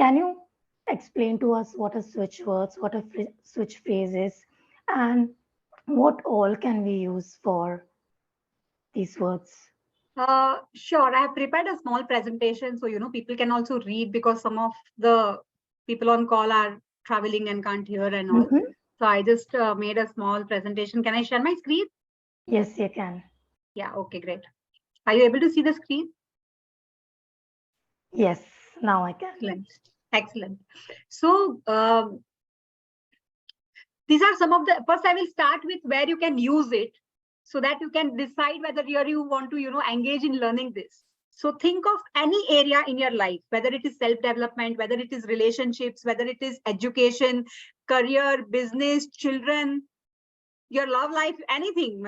can you explain to us what are switch words, what are switch phrases, and what all can we use for these words? Sure. I have prepared a small presentation so, people can also read, because some of the people on call are traveling and can't hear and all. So I just made a small presentation. Can I share my screen? Yes, you can. Yeah, okay, great. Are you able to see the screen? Yes, now I can. Excellent. Excellent. So these are some of the, first I will start with where you can use it so that you can decide whether you want to, engage in learning this. So think of any area in your life, whether it is self-development, whether it is relationships, whether it is education, career, business, children, your love life, anything.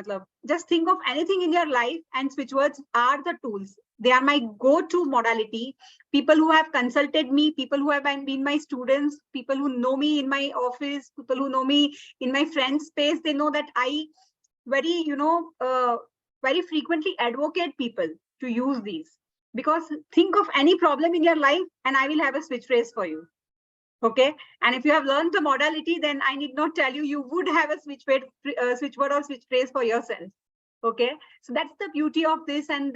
Just think of anything in your life, and switchwords are the tools. They are my go-to modality. People who have consulted me, people who have been my students, people who know me in my office, people who know me in my friend space, they know that I very, very frequently advocate people to use these. Because think of any problem in your life and I will have a switch phrase for you. Okay, and if you have learned the modality, then I need not tell you, you would have a switchword or switch phrase for yourself. Okay, so that's the beauty of this, and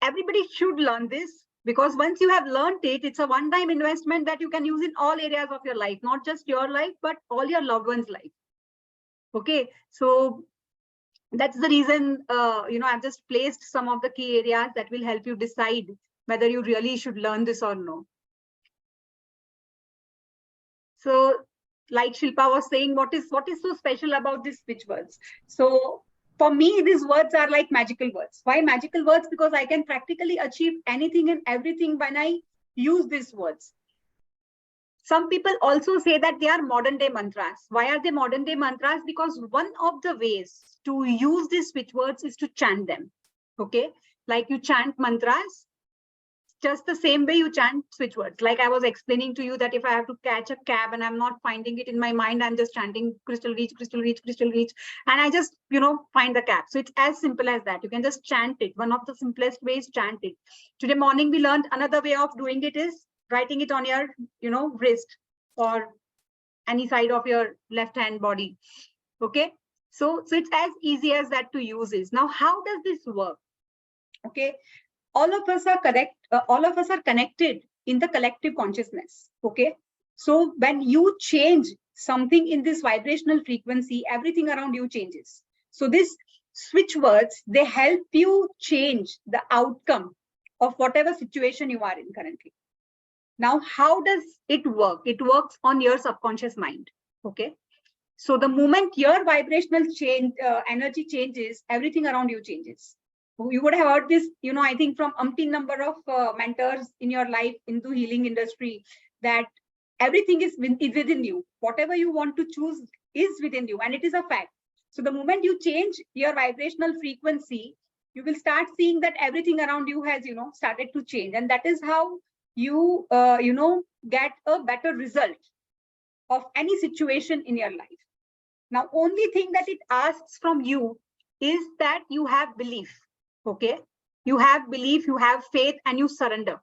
everybody should learn this, because once you have learned it, it's a one-time investment that you can use in all areas of your life, not just your life, but all your loved ones' life. Okay, so that's the reason, I've just placed some of the key areas that will help you decide whether you really should learn this or no. So like Shilpa was saying, what is so special about these switchwords? So for me, these words are like magical words. Why magical words? Because I can practically achieve anything and everything when I use these words. Some people also say that they are modern day mantras. Why are they modern day mantras? Because one of the ways to use these switchwords is to chant them. Okay, like you chant mantras, just the same way you chant switch words. Like I was explaining to you that if I have to catch a cab and I'm not finding it in my mind, I'm just chanting crystal reach, crystal reach, crystal reach, and I just, find the cab. So it's as simple as that. You can just chant it. One of the simplest ways, chant it. Today morning, we learned another way of doing it is writing it on your, wrist or any side of your left hand body. Okay. So it's as easy as that to use this. Now, how does this work? Okay. All of us are connected in the collective consciousness. Okay, so when you change something in this vibrational frequency, everything around you changes. So these switch words, they help you change the outcome of whatever situation you are in currently. Now, how does it work? It works on your subconscious mind. Okay, so the moment your vibrational energy changes, everything around you changes. You would have heard this, I think from umpteen number of mentors in your life into healing industry, that everything is within you. Whatever you want to choose is within you, and it is a fact. So the moment you change your vibrational frequency, you will start seeing that everything around you has, started to change. And that is how you, get a better result of any situation in your life. Now, only thing that it asks from you is that you have belief. Okay, you have belief, you have faith, and you surrender.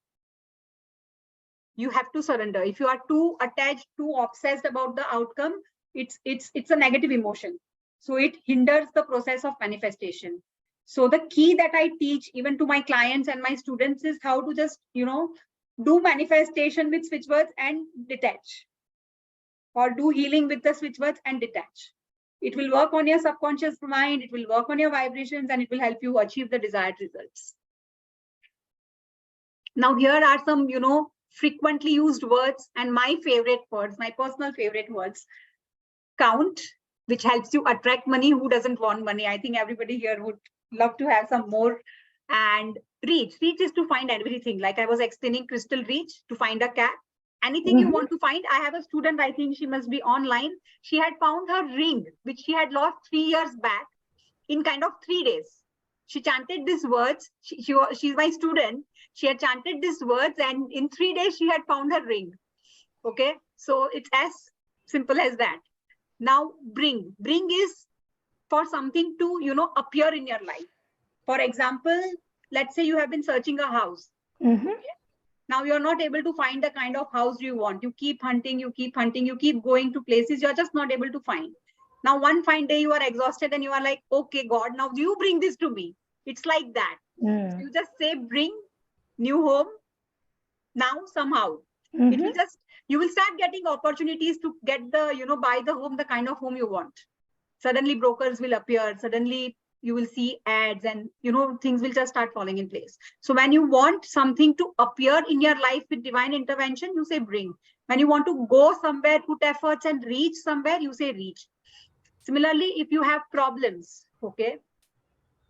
You have to surrender. If you are too attached, too obsessed about the outcome, it's a negative emotion. So it hinders the process of manifestation. So the key that I teach even to my clients and my students is how to just, do manifestation with switchwords and detach, or do healing with the switchwords and detach. It will work on your subconscious mind, it will work on your vibrations, and it will help you achieve the desired results. Now, here are some, frequently used words, and my favorite words, my personal favorite words. Count, which helps you attract money. Who doesn't want money? I think everybody here would love to have some more. And reach. Reach is to find everything. Like I was explaining, crystal reach, to find a cat. Anything you want to find. I have a student, I think she must be online. She had found her ring, which she had lost 3 years back, in kind of 3 days. She chanted these words. She's my student. She had chanted these words, and in 3 days, she had found her ring. Okay, so it's as simple as that. Now, bring. Bring is for something to, appear in your life. For example, let's say you have been searching a house. Okay? Now you're not able to find the kind of house you want. You keep hunting, you keep going to places you're just not able to find. Now one fine day you are exhausted and you are like, okay, God, now you bring this to me. It's like that. So you just say, bring new home now somehow. It will just, you will start getting opportunities to get the, buy the home, the kind of home you want. Suddenly brokers will appear. Suddenly you will see ads and, things will just start falling in place. So when you want something to appear in your life with divine intervention, you say bring. When you want to go somewhere, put efforts and reach somewhere, you say reach. Similarly, if you have problems, okay,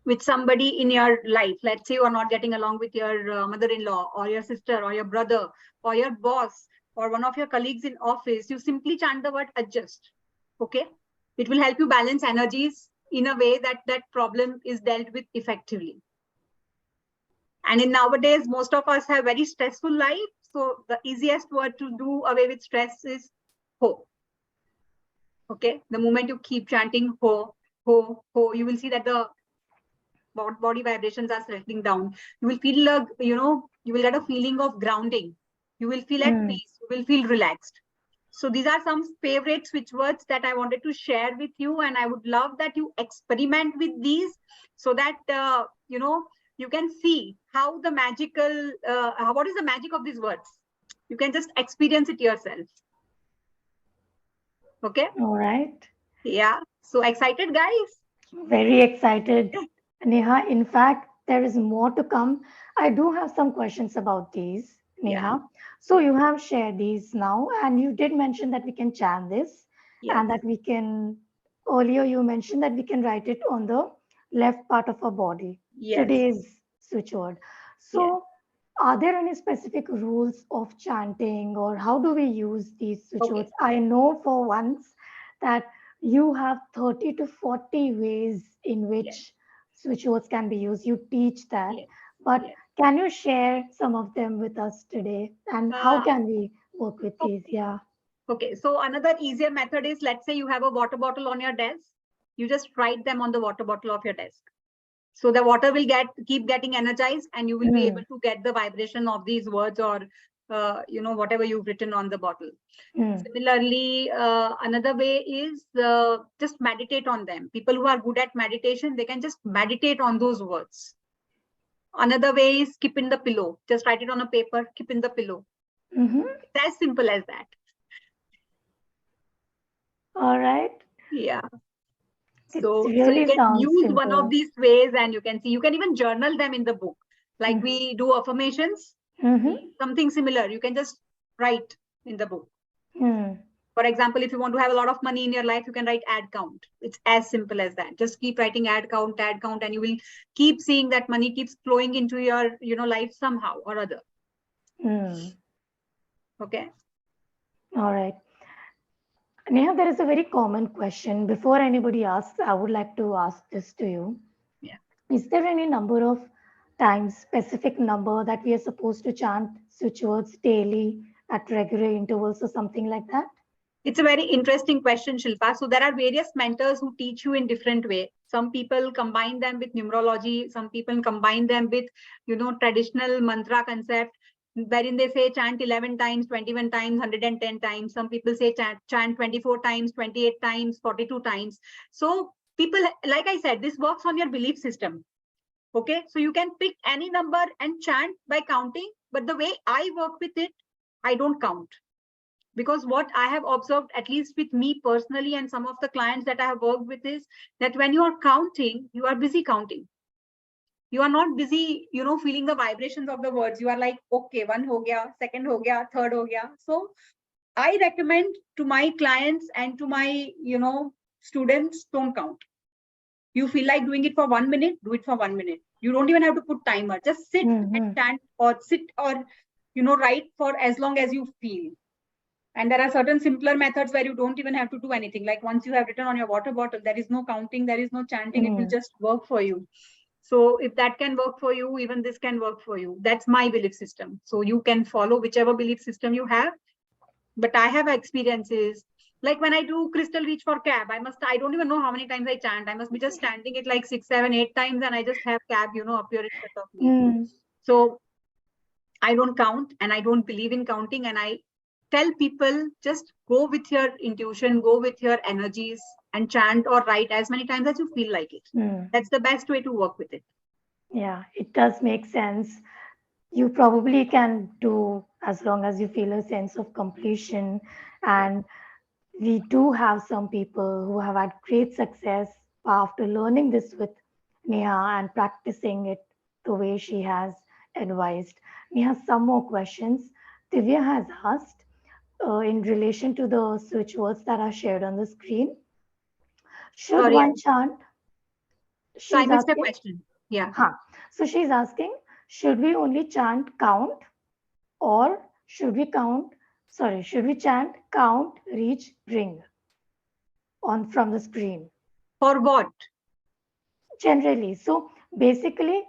with somebody in your life, let's say you are not getting along with your mother-in-law or your sister or your brother or your boss or one of your colleagues in office, you simply chant the word adjust. Okay. It will help you balance energies in a way that that problem is dealt with effectively. And in nowadays, most of us have very stressful life. So the easiest word to do away with stress is ho. Okay. The moment you keep chanting ho, ho, ho, you will see that the body vibrations are settling down. You will feel, you will get a feeling of grounding. You will feel at peace. You will feel relaxed. So these are some favorite switch words that I wanted to share with you. And I would love that you experiment with these so that, you can see how the magical, what is the magic of these words. You can just experience it yourself. Okay. All right. Yeah. So excited, guys? Very excited, Neha. In fact, there is more to come. I do have some questions about these, Neha. Yeah. So you have shared these now, and you did mention that we can chant this, and that we can. Earlier, you mentioned that we can write it on the left part of our body. Yes. Today's switch word. So, are there any specific rules of chanting, or how do we use these switch words? I know for once that you have 30 to 40 ways in which switch words can be used. You teach that. But can you share some of them with us today? And how can we work with these? Yeah. Okay. So another easier method is, let's say you have a water bottle on your desk. You just write them on the water bottle of your desk. So the water will keep getting energized and you will be able to get the vibration of these words or, whatever you've written on the bottle. Similarly, another way is just meditate on them. People who are good at meditation, they can just meditate on those words. Another way is keep in the pillow. Just write it on a paper, keep in the pillow. It's as simple as that. All right. Yeah. So you can use simple. one of these ways and you can even journal them in the book. Like we do affirmations, something similar. You can just write in the book. For example, if you want to have a lot of money in your life, you can write ad count. It's as simple as that. Just keep writing ad count, and you will keep seeing that money keeps flowing into your, life somehow or other. Okay. All right. Neha, there is a very common question. Before anybody asks, I would like to ask this to you. Yeah. Is there any number of times, specific number that we are supposed to chant switch words daily at regular intervals or something like that? It's a very interesting question, Shilpa. So there are various mentors who teach you in different way. Some people combine them with numerology. Some people combine them with, traditional mantra concept, wherein they say chant 11 times, 21 times, 110 times. Some people say chant 24 times, 28 times, 42 times. So people, like I said, this works on your belief system. Okay. So you can pick any number and chant by counting. But the way I work with it, I don't count. Because what I have observed, at least with me personally and some of the clients that I have worked with, is that when you are counting, you are busy counting. You are not busy, feeling the vibrations of the words. You are like, okay, one ho gaya, second ho gaya, third ho gaya. So I recommend to my clients and to my, students, don't count. You feel like doing it for 1 minute, do it for 1 minute. You don't even have to put timer. Just sit and chant or write for as long as you feel. And there are certain simpler methods where you don't even have to do anything. Like once you have written on your water bottle, there is no counting, there is no chanting. It will just work for you. So if that can work for you, even this can work for you. That's my belief system. So you can follow whichever belief system you have. But I have experiences. Like when I do crystal reach for cab, I don't even know how many times I chant. I must be just chanting it like 6, 7, 8 times and I just have cab, appear in front of me. So I don't count and I don't believe in counting. And I tell people just go with your intuition, go with your energies and chant or write as many times as you feel like it. Hmm. That's the best way to work with it. Yeah, it does make sense. You probably can do as long as you feel a sense of completion. Yeah. And we do have some people who have had great success after learning this with Neha and practicing it the way she has advised. Neha, some more questions. Divya has asked in relation to the switch words that are shared on the screen. Should Sorry. one chant? So I She's missed a asking. question. Yeah. Huh. So she's asking, should we only chant count or should we chant count, reach, bring on from the screen? For what? Generally. So basically,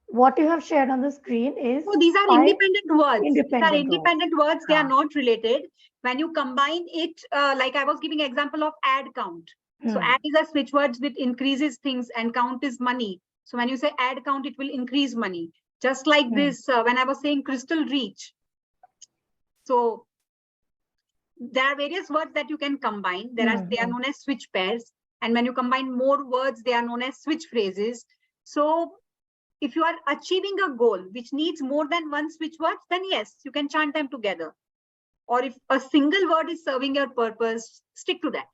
what you have shared on the screen is So these are 5 independent words. These are independent words. independent words. They are Huh. not related. When you combine it, like I was giving example of add count. So Hmm. add is a switch words which increases things and count is money. So when you say add count, it will increase money. Just like Hmm. this, when I was saying crystal reach. So there are various words that you can combine. They are Hmm. known as switch pairs. And when you combine more words, they are known as switch phrases. So if you are achieving a goal which needs more than one switch words, then yes, you can chant them together. Or if a single word is serving your purpose, stick to that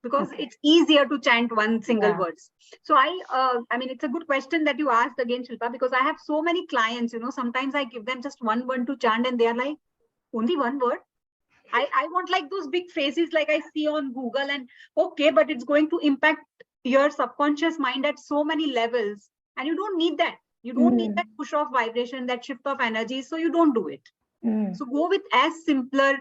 because Okay. it's easier to chant one single Yeah. words. So I mean, it's a good question that you asked again, Shilpa, because I have so many clients. Sometimes I give them just one word to chant, and they are like, only one word. I want like those big phrases like I see on Google, and okay, but it's going to impact your subconscious mind at so many levels, and you don't need that. You don't need that Hmm. push of vibration, that shift of energy, so you don't do it. Hmm. So go with as simpler,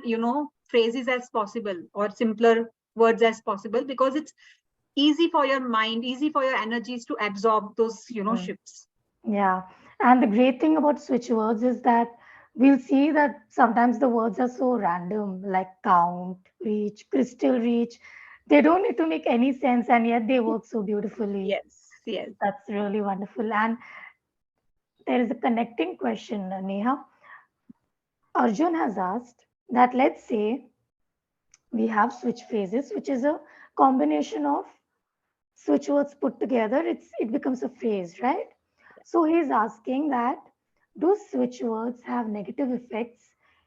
phrases as possible or simpler words as possible because it's easy for your mind, easy for your energies to absorb those, Hmm. shifts. Yeah. And the great thing about switch words is that we'll see that sometimes the words are so random, like count, reach, crystal reach. They don't need to make any sense, and yet they work so beautifully. Yes, yes. That's really wonderful. And there is a connecting question, Neha. Arjun has asked that let's say we have switch phrases, which is a combination of switch words put together. It becomes a phrase, right? So he's asking that do switch words have negative effects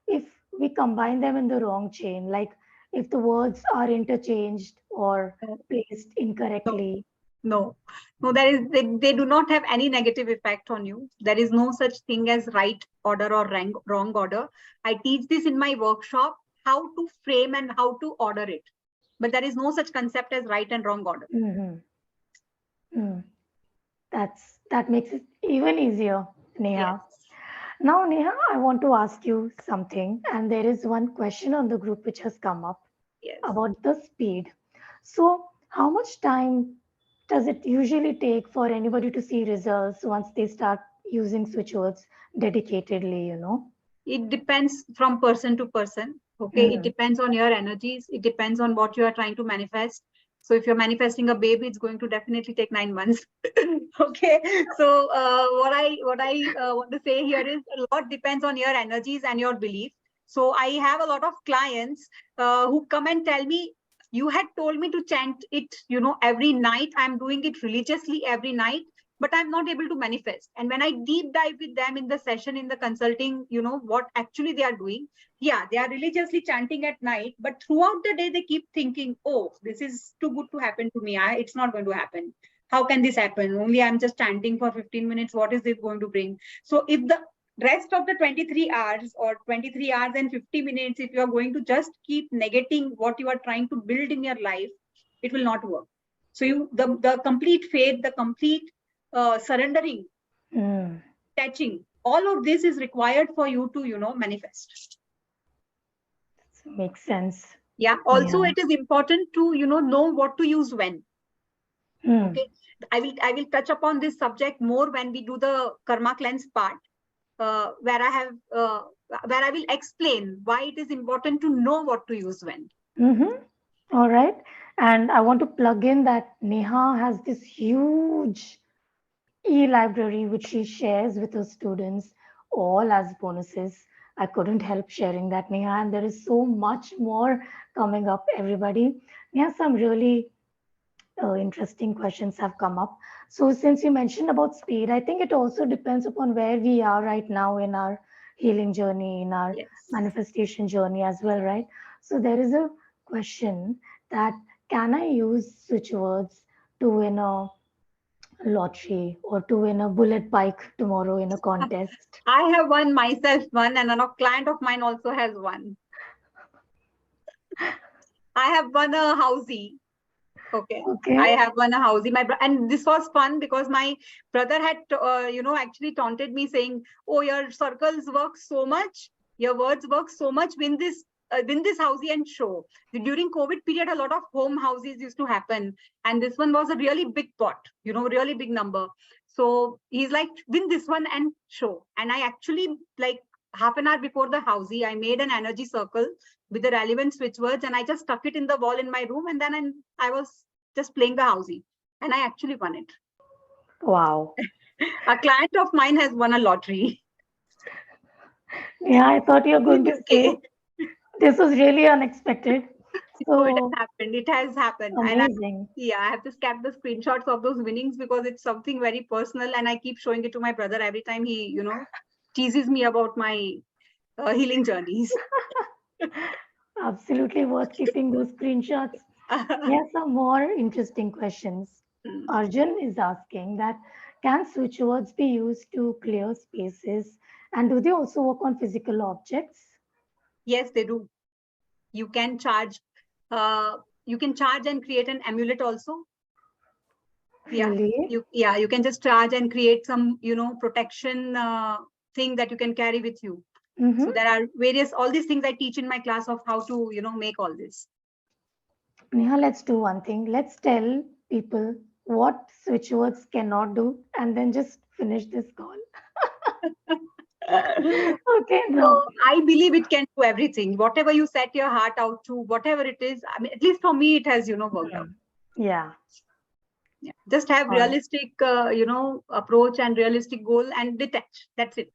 if we combine them in the wrong chain, like if the words are interchanged or placed No, incorrectly? no, no, they do not have any negative effect on you. There is no such thing as right order or wrong order. I teach this in my workshop, how to frame and how to order it. But there is no such concept as right and wrong order. Hmm. Hmm. That makes it even easier, Yes, Neha. Now, Neha, I want to ask you something, and there is one question on the group which has come up yes. about the speed. So, how much time does it usually take for anybody to see results once they start using switch words dedicatedly, you know? It depends from person to person. Okay, it Mm, depends on your energies. It depends on what you are trying to manifest. So if you're manifesting a baby, it's going to definitely take 9 months. Okay, so what I want to say here is a lot depends on your energies and your belief. So I have a lot of clients who come and tell me, you had told me to chant it, every night. I'm doing it religiously every night, but I'm not able to manifest. And when I deep dive with them in the session, in the consulting, what actually they are doing. Yeah, they are religiously chanting at night, but throughout the day, they keep thinking, oh, this is too good to happen to me. It's not going to happen. How can this happen? Only I'm just chanting for 15 minutes. What is this going to bring? So if the rest of the 23 hours or 23 hours and 50 minutes, if you are going to just keep negating what you are trying to build in your life, it will not work. So the complete faith, the complete surrendering, mm, touching, all of this is required for you to manifest. makes sense. Yeah, also Yeah. it is important to know what to use when. Mm, Okay, I will touch upon this subject more when we do the karma cleanse part, where I will explain why it is important to know what to use when. mm-hmm. All right. And I want to plug in that Neha has this huge e-library which she shares with her students all as bonuses. I couldn't help sharing that, Neha, and there is so much more coming up, everybody. Neha, some really interesting questions have come up. So, since you mentioned about speed, I think it also depends upon where we are right now in our healing journey, in our Yes. manifestation journey as well, right? So, there is a question that can I use switch words to win a lottery or to win a bullet bike tomorrow in a contest? I have one myself, one, and a client of mine also has one. I have won a housey. Okay. I Okay. have won a housey. And this was fun because my brother had, actually taunted me saying, "Oh, your circles work so much, your words work so much. Win this housey and show." During COVID period, a lot of home houses used to happen, and this one was a really big pot, really big number. So he's like, "Win this one and show." And I actually, like, half an hour before the housey, I made an energy circle with the relevant switch words, and I just stuck it in the wall in my room, and then I was just playing the housey, and I actually won it. Wow. A client of mine has won a lottery. Yeah, I thought you were going to say Okay. this was really unexpected. So it has So happened. It has happened. And amazing. I have just kept the screenshots of those winnings because it's something very personal, and I keep showing it to my brother every time he, teases me about my healing journeys. Absolutely worth keeping those screenshots. Here are some more interesting questions. Arjun is asking that can switch words be used to clear spaces and do they also work on physical objects? Yes, they do. You can charge. You can charge and create an amulet also. Yeah, Really? you can just charge and create some protection thing that you can carry with you. So Mm-hmm. there are various all these things I teach in my class of how to make all this. Neha, let's do one thing. Let's tell people what switch words cannot do and then just finish this call. Okay, So now. I believe it can do everything, whatever you set your heart out to, whatever it is. I mean, at least for me it has worked out. Hmm. Yeah. Yeah, just have All right. realistic approach and realistic goal and detach, that's it.